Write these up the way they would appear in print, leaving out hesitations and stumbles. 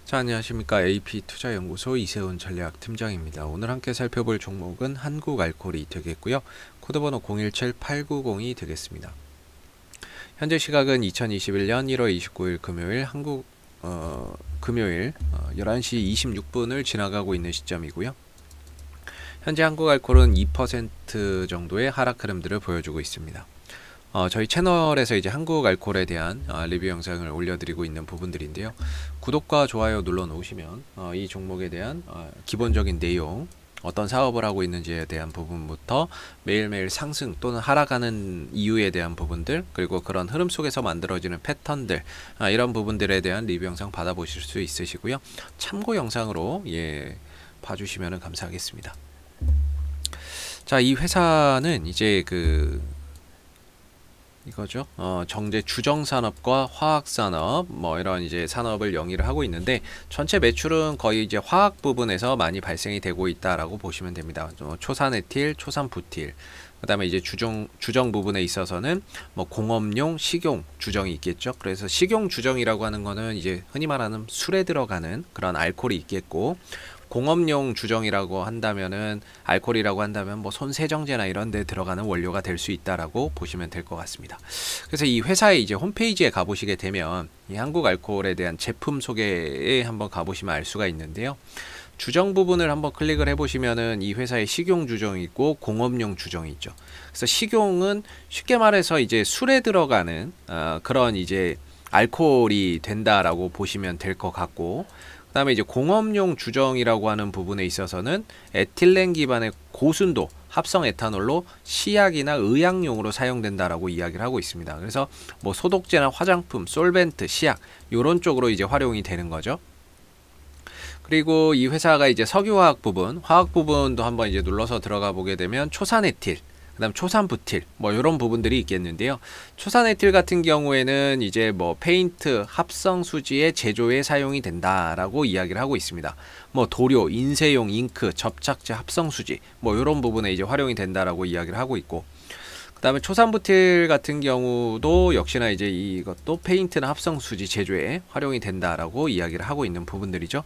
자, 안녕하십니까. AP투자연구소 이세훈 전략팀장입니다. 오늘 함께 살펴볼 종목은 한국알코올이 되겠고요. 코드번호 017890이 되겠습니다. 현재 시각은 2021년 1월 29일 금요일 금요일 11시 26분을 지나가고 있는 시점이고요. 현재 한국알코올은 2% 정도의 하락 흐름들을 보여주고 있습니다. 저희 채널에서 이제 한국알코올에 대한 리뷰 영상을 올려드리고 있는 부분들인데요. 구독과 좋아요 눌러 놓으시면 이 종목에 대한 기본적인 내용, 어떤 사업을 하고 있는지에 대한 부분부터 매일매일 상승 또는 하락하는 이유에 대한 부분들, 그리고 그런 흐름 속에서 만들어지는 패턴들, 이런 부분들에 대한 리뷰 영상 받아보실 수 있으시고요. 참고 영상으로 봐주시면 감사하겠습니다. 자, 이 회사는 이제 이거죠. 정제 주정산업과 화학산업 이런 이제 산업을 영위를 하고 있는데, 전체 매출은 거의 이제 화학 부분에서 많이 발생이 되고 있다라고 보시면 됩니다. 초산에틸, 초산부틸, 그다음에 이제 주정 부분에 있어서는 공업용, 식용 주정이 있겠죠. 그래서 식용 주정이라고 하는 거는 이제 흔히 말하는 술에 들어가는 그런 알코올이 있겠고, 공업용 주정이라고 한다면은 알코올이라고 한다면 손세정제나 이런 데 들어가는 원료가 될 수 있다라고 보시면 될 것 같습니다. 그래서 이 회사의 이제 홈페이지에 가보시게 되면 이 한국알코올에 대한 제품 소개에 한번 가보시면 알 수가 있는데요. 주정 부분을 한번 클릭을 해보시면은 이 회사의 식용 주정이 있고 공업용 주정이 있죠. 그래서 식용은 쉽게 말해서 이제 술에 들어가는 그런 이제 알코올이 된다라고 보시면 될 것 같고, 그 다음에 이제 공업용 주정이라고 하는 부분에 있어서는 에틸렌 기반의 고순도 합성 에탄올로 시약이나 의약용으로 사용된다라고 이야기를 하고 있습니다. 그래서 소독제나 화장품, 솔벤트, 시약 이런 쪽으로 이제 활용이 되는 거죠. 그리고 이 회사가 이제 석유화학 부분, 화학 부분도 한번 이제 눌러서 들어가 보게 되면 초산에틸, 그 다음 초산부틸 이런 부분들이 있겠는데요. 초산에틸 같은 경우에는 이제 페인트 합성 수지의 제조에 사용이 된다라고 이야기를 하고 있습니다. 도료, 인쇄용 잉크, 접착제 합성 수지 이런 부분에 이제 활용이 된다라고 이야기를 하고 있고, 그 다음에 초산부틸 같은 경우도 역시나 이제 이것도 페인트나 합성 수지 제조에 활용이 된다라고 이야기를 하고 있는 부분들이죠.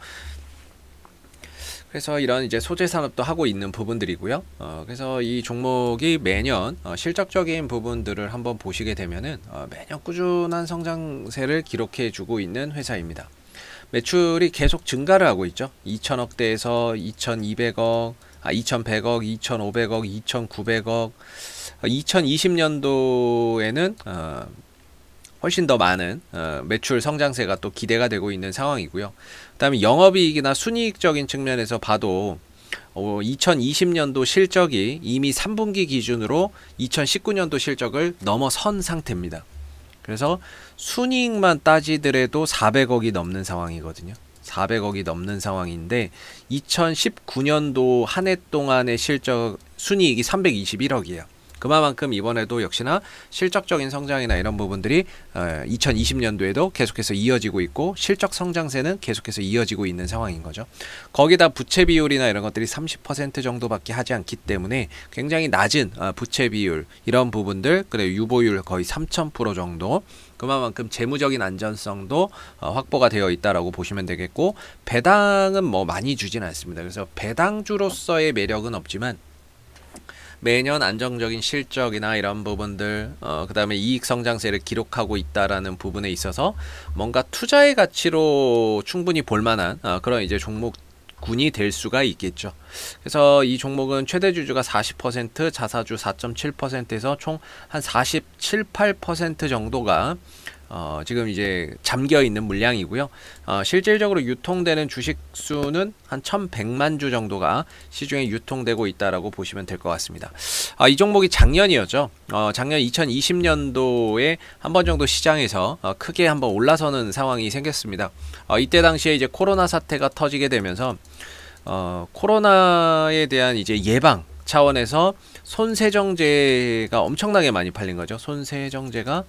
그래서 이런 이제 소재 산업도 하고 있는 부분들이고요. 그래서 이 종목이 매년 실적적인 부분들을 한번 보시게 되면은 매년 꾸준한 성장세를 기록해 주고 있는 회사입니다. 매출이 계속 증가를 하고 있죠. 2,000억대에서 2,200억, 2,100억, 2,500억, 2,900억, 2020년도에는 훨씬 더 많은 매출 성장세가 또 기대가 되고 있는 상황이고요. 그 다음에 영업이익이나 순이익적인 측면에서 봐도 2020년도 실적이 이미 3분기 기준으로 2019년도 실적을 넘어선 상태입니다. 그래서 순이익만 따지더라도 400억이 넘는 상황이거든요. 400억이 넘는 상황인데 2019년도 한 해 동안의 실적 순이익이 321억이에요. 그만큼 이번에도 역시나 실적적인 성장이나 이런 부분들이 2020년도에도 계속해서 이어지고 있고, 실적 성장세는 계속해서 이어지고 있는 상황인 거죠. 거기다 부채 비율이나 이런 것들이 30% 정도밖에 하지 않기 때문에 굉장히 낮은 부채 비율, 이런 부분들, 그리고 유보율 거의 3000% 정도, 그만큼 재무적인 안전성도 확보가 되어 있다라고 보시면 되겠고, 배당은 많이 주진 않습니다. 그래서 배당주로서의 매력은 없지만 매년 안정적인 실적이나 이런 부분들, 그 다음에 이익 성장세를 기록하고 있다라는 부분에 있어서 뭔가 투자의 가치로 충분히 볼만한 그런 이제 종목군이 될 수가 있겠죠. 그래서 이 종목은 최대 주주가 40%, 자사주 4.7%에서 총 한 47, 8% 정도가 지금 이제 잠겨 있는 물량이고요. 실질적으로 유통되는 주식 수는 한 1100만 주 정도가 시중에 유통되고 있다라고 보시면 될 것 같습니다. 이 종목이 작년이었죠. 작년 2020년도에 한 번 정도 시장에서 크게 한번 올라서는 상황이 생겼습니다. 이때 당시에 이제 코로나 사태가 터지게 되면서 코로나에 대한 이제 예방 차원에서 손세정제가 엄청나게 많이 팔린 거죠. 손세정제가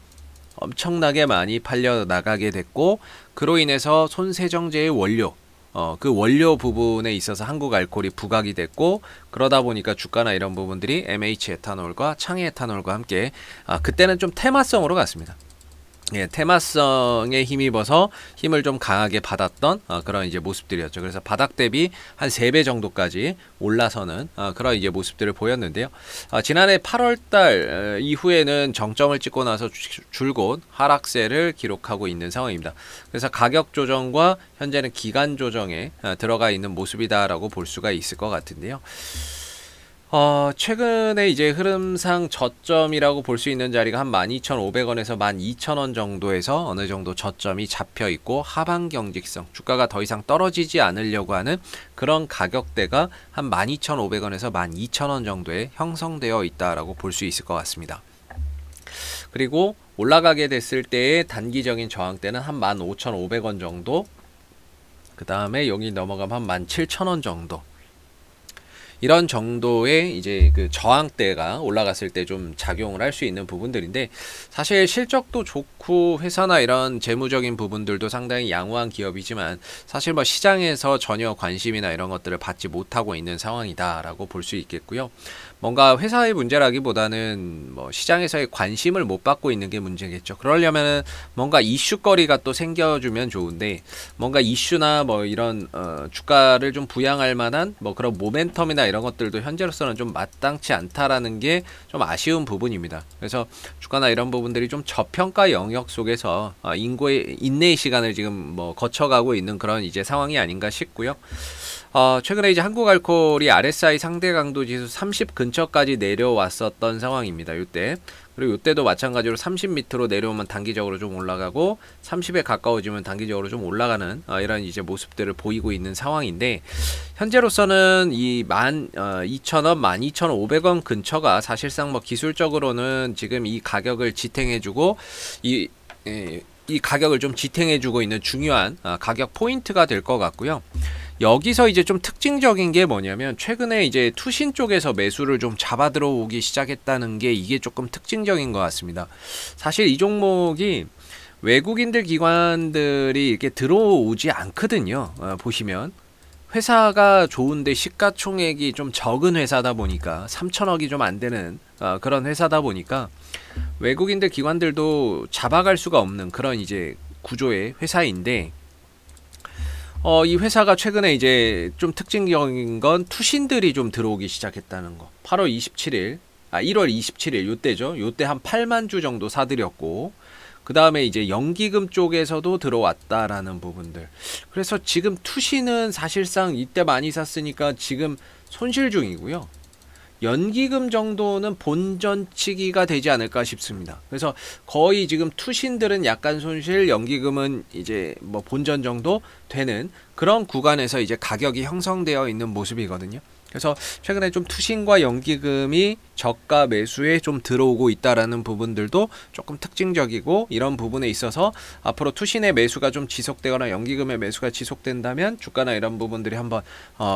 엄청나게 많이 팔려 나가게 됐고, 그로 인해서 손세정제의 원료, 그 원료 부분에 있어서 한국알코올이 부각이 됐고, 그러다 보니까 주가나 이런 부분들이 MH 에탄올과 창의 에탄올과 함께 그때는 좀 테마성으로 갔습니다. 예, 테마성에 힘입어서 힘을 좀 강하게 받았던 그런 이제 모습들이었죠. 그래서 바닥 대비 한 3배 정도까지 올라서는 그런 이제 모습들을 보였는데요. 지난해 8월달 이후에는 정점을 찍고 나서 줄곧 하락세를 기록하고 있는 상황입니다. 그래서 가격 조정과 현재는 기간 조정에 들어가 있는 모습이다라고 볼 수가 있을 것 같은데요. 최근에 이제 흐름상 저점이라고 볼 수 있는 자리가 한 12,500원에서 12,000원 정도에서 어느 정도 저점이 잡혀 있고, 하방 경직성, 주가가 더 이상 떨어지지 않으려고 하는 그런 가격대가 한 12,500원에서 12,000원 정도에 형성되어 있다라고 볼 수 있을 것 같습니다. 그리고 올라가게 됐을 때의 단기적인 저항대는 한 15,500원 정도, 그 다음에 여기 넘어가면 한 17,000원 정도, 이런 정도의 이제 그 저항대가 올라갔을 때 좀 작용을 할 수 있는 부분들인데, 사실 실적도 좋고 회사나 이런 재무적인 부분들도 상당히 양호한 기업이지만 사실 뭐 시장에서 전혀 관심이나 이런 것들을 받지 못하고 있는 상황이다라고 볼 수 있겠고요. 뭔가 회사의 문제라기보다는 뭐 시장에서의 관심을 못 받고 있는 게 문제겠죠. 그러려면은 뭔가 이슈거리가 또 생겨주면 좋은데, 뭔가 이슈나 뭐 이런 주가를 좀 부양할 만한 뭐 그런 모멘텀이나 이런 것들도 현재로서는 좀 마땅치 않다라는 게 좀 아쉬운 부분입니다. 그래서 주가나 이런 부분들이 좀 저평가 영역 속에서 인내의 시간을 지금 뭐 거쳐가고 있는 그런 이제 상황이 아닌가 싶고요. 최근에 이제 한국알코올이 RSI 상대 강도 지수 30 근처까지 내려왔었던 상황입니다. 이때. 그리고 이때도 마찬가지로 30 밑으로 내려오면 단기적으로 좀 올라가고, 30에 가까워지면 단기적으로 좀 올라가는 이런 이제 모습들을 보이고 있는 상황인데, 현재로서는 이 12,000원, 12,500원 근처가 사실상 뭐 기술적으로는 지금 이 가격을 지탱해주고 이 가격을 좀 지탱해주고 있는 중요한 가격 포인트가 될 것 같고요. 여기서 이제 좀 특징적인 게 뭐냐면, 최근에 이제 투신 쪽에서 매수를 좀 잡아 들어오기 시작했다는 게 이게 조금 특징적인 것 같습니다. 사실 이 종목이 외국인들 기관들이 이렇게 들어오지 않거든요. 보시면 회사가 좋은데 시가총액이 좀 적은 회사다 보니까, 3천억이 좀 안 되는 그런 회사다 보니까 외국인들 기관들도 잡아갈 수가 없는 그런 이제 구조의 회사인데, 이 회사가 최근에 이제 좀 특징적인 건 투신들이 좀 들어오기 시작했다는 거. 8월 27일, 1월 27일 요때죠. 요때 한 8만 주 정도 사들였고, 그 다음에 이제 연기금 쪽에서도 들어왔다라는 부분들. 그래서 지금 투신은 사실상 이때 많이 샀으니까 지금 손실 중이고요. 연기금 정도는 본전치기가 되지 않을까 싶습니다. 그래서 거의 지금 투신들은 약간 손실, 연기금은 이제 뭐 본전 정도 되는 그런 구간에서 이제 가격이 형성되어 있는 모습이거든요. 그래서 최근에 좀 투신과 연기금이 저가 매수에 좀 들어오고 있다라는 부분들도 조금 특징적이고, 이런 부분에 있어서 앞으로 투신의 매수가 좀 지속되거나 연기금의 매수가 지속된다면 주가나 이런 부분들이 한번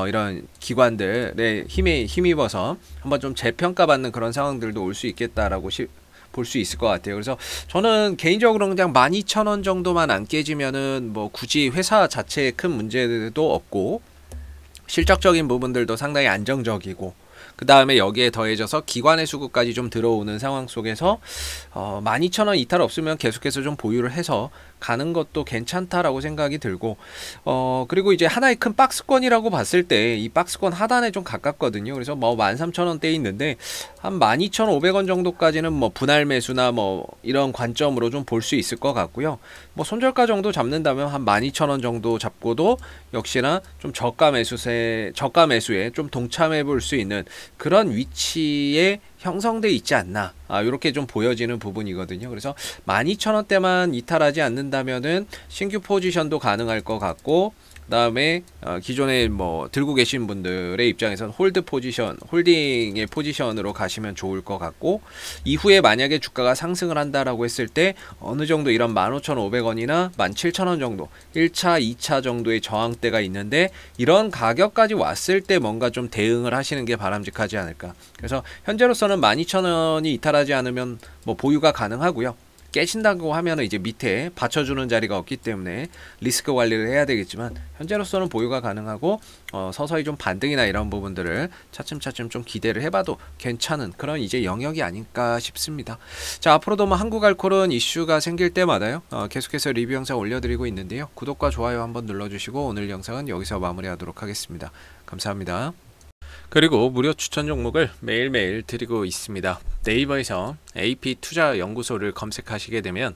이런 기관들의 힘입어서 한번 좀 재평가받는 그런 상황들도 올 수 있겠다라고 볼 수 있을 것 같아요. 그래서 저는 개인적으로 그냥 12,000원 정도만 안 깨지면은 뭐 굳이 회사 자체에 큰 문제도 없고, 실적적인 부분들도 상당히 안정적이고, 그 다음에 여기에 더해져서 기관의 수급까지 좀 들어오는 상황 속에서 12,000원 이탈 없으면 계속해서 좀 보유를 해서 가는 것도 괜찮다라고 생각이 들고, 그리고 이제 하나의 큰 박스권이라고 봤을 때 이 박스권 하단에 좀 가깝거든요. 그래서 뭐 13,000원대에 있는데 한 12,500원 정도까지는 뭐 분할 매수나 뭐 이런 관점으로 좀 볼 수 있을 것 같고요. 뭐 손절가 정도 잡는다면 한 12,000원 정도 잡고도 역시나 좀 저가 매수에 좀 동참해 볼 수 있는 그런 위치에 형성돼 있지 않나, 이렇게 좀 보여지는 부분이거든요. 그래서 12,000원대만 이탈하지 않는다면은 신규 포지션도 가능할 것 같고, 그 다음에 기존에 뭐 들고 계신 분들의 입장에서는 홀딩의 포지션으로 가시면 좋을 것 같고, 이후에 만약에 주가가 상승을 한다라고 했을 때 어느 정도 이런 15,500원이나 17,000원 정도 1차, 2차 정도의 저항대가 있는데, 이런 가격까지 왔을 때 뭔가 좀 대응을 하시는 게 바람직하지 않을까. 그래서 현재로서는 12,000원이 이탈하지 않으면 뭐 보유가 가능하고요. 깨진다고 하면은 이제 밑에 받쳐주는 자리가 없기 때문에 리스크 관리를 해야 되겠지만 현재로서는 보유가 가능하고 서서히 좀 반등이나 이런 부분들을 차츰차츰 좀 기대를 해봐도 괜찮은 그런 이제 영역이 아닐까 싶습니다. 자, 앞으로도 뭐 한국알콜은 이슈가 생길 때마다요 계속해서 리뷰 영상 올려드리고 있는데요. 구독과 좋아요 한번 눌러주시고 오늘 영상은 여기서 마무리하도록 하겠습니다. 감사합니다. 그리고 무료 추천 종목을 매일매일 드리고 있습니다. 네이버에서 AP투자연구소를 검색하시게 되면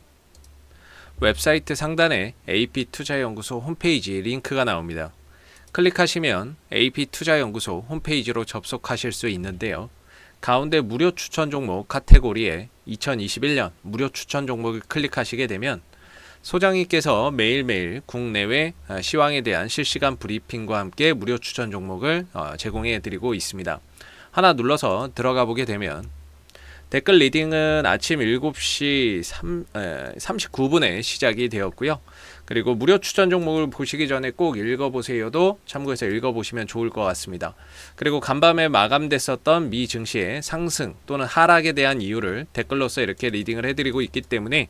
웹사이트 상단에 AP투자연구소 홈페이지 링크가 나옵니다. 클릭하시면 AP투자연구소 홈페이지로 접속하실 수 있는데요. 가운데 무료 추천 종목 카테고리에 2021년 무료 추천 종목을 클릭하시게 되면 소장님께서 매일매일 국내외 시황에 대한 실시간 브리핑과 함께 무료 추천 종목을 제공해 드리고 있습니다. 하나 눌러서 들어가 보게 되면 댓글 리딩은 아침 7시 39분에 시작이 되었고요. 그리고 무료 추천 종목을 보시기 전에 꼭 읽어보세요도 참고해서 읽어보시면 좋을 것 같습니다. 그리고 간밤에 마감됐었던 미 증시의 상승 또는 하락에 대한 이유를 댓글로서 이렇게 리딩을 해드리고 있기 때문에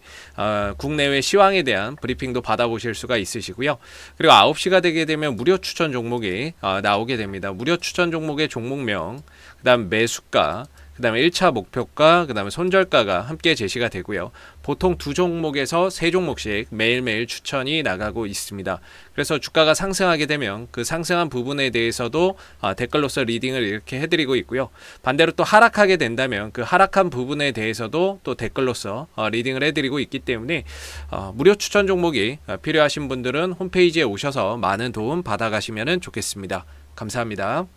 국내외 시황에 대한 브리핑도 받아보실 수가 있으시고요. 그리고 9시가 되게 되면 무료 추천 종목이 나오게 됩니다. 무료 추천 종목의 종목명, 그 다음 매수가, 그 다음에 1차 목표가, 그 다음에 손절가가 함께 제시가 되고요. 보통 2종목에서 3종목씩 매일매일 추천이 나가고 있습니다. 그래서 주가가 상승하게 되면 그 상승한 부분에 대해서도 댓글로서 리딩을 이렇게 해드리고 있고요. 반대로 또 하락하게 된다면 그 하락한 부분에 대해서도 또 댓글로서 리딩을 해드리고 있기 때문에 무료 추천 종목이 필요하신 분들은 홈페이지에 오셔서 많은 도움 받아가시면 좋겠습니다. 감사합니다.